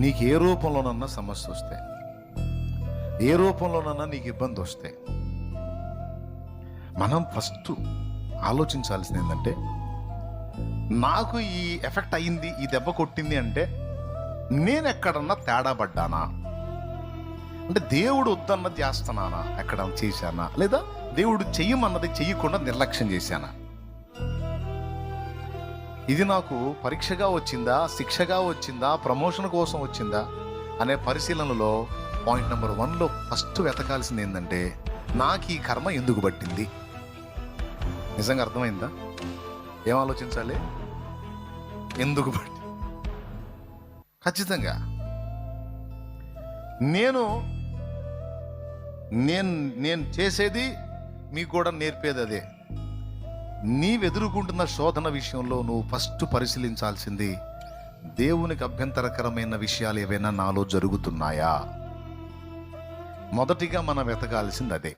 నీకు ఏ రూపంలోనన్నా సమస్య వస్తే, ఏ రూపంలోనన్నా నీకు ఇబ్బంది వస్తే, మనం ఫస్ట్ ఆలోచించాల్సింది ఏంటంటే, నాకు ఈ ఎఫెక్ట్ అయింది, ఈ దెబ్బ కొట్టింది అంటే నేను ఎక్కడన్నా తేడా పడ్డానా, అంటే దేవుడు వద్దన్నది చేస్తున్నానా, ఎక్కడ చేశానా, లేదా దేవుడు చెయ్యమన్నది చెయ్యకుండా నిర్లక్ష్యం చేశానా, ఇది నాకు పరీక్షగా వచ్చిందా, శిక్షగా వచ్చిందా, ప్రమోషన్ కోసం వచ్చిందా అనే పరిశీలనలో పాయింట్ నెంబర్ 1లో ఫస్ట్ వెతకాల్సింది ఏంటంటే, నాకు ఈ కర్మ ఎందుకు పట్టింది. నిజంగా అర్థమైందా? ఏం ఆలోచించాలి? ఎందుకు పట్టి, ఖచ్చితంగా నేను నేను నేను చేసేది మీకు కూడా నేర్పేది అదే. నీవెదురుకుంటున్న శోధన విషయంలో నువ్వు ఫస్ట్ పరిశీలించాల్సింది, దేవునికి అభ్యంతరకరమైన విషయాలు ఏవైనా నాలో జరుగుతున్నాయా. మొదటిగా మనం వెతకాల్సింది అదే.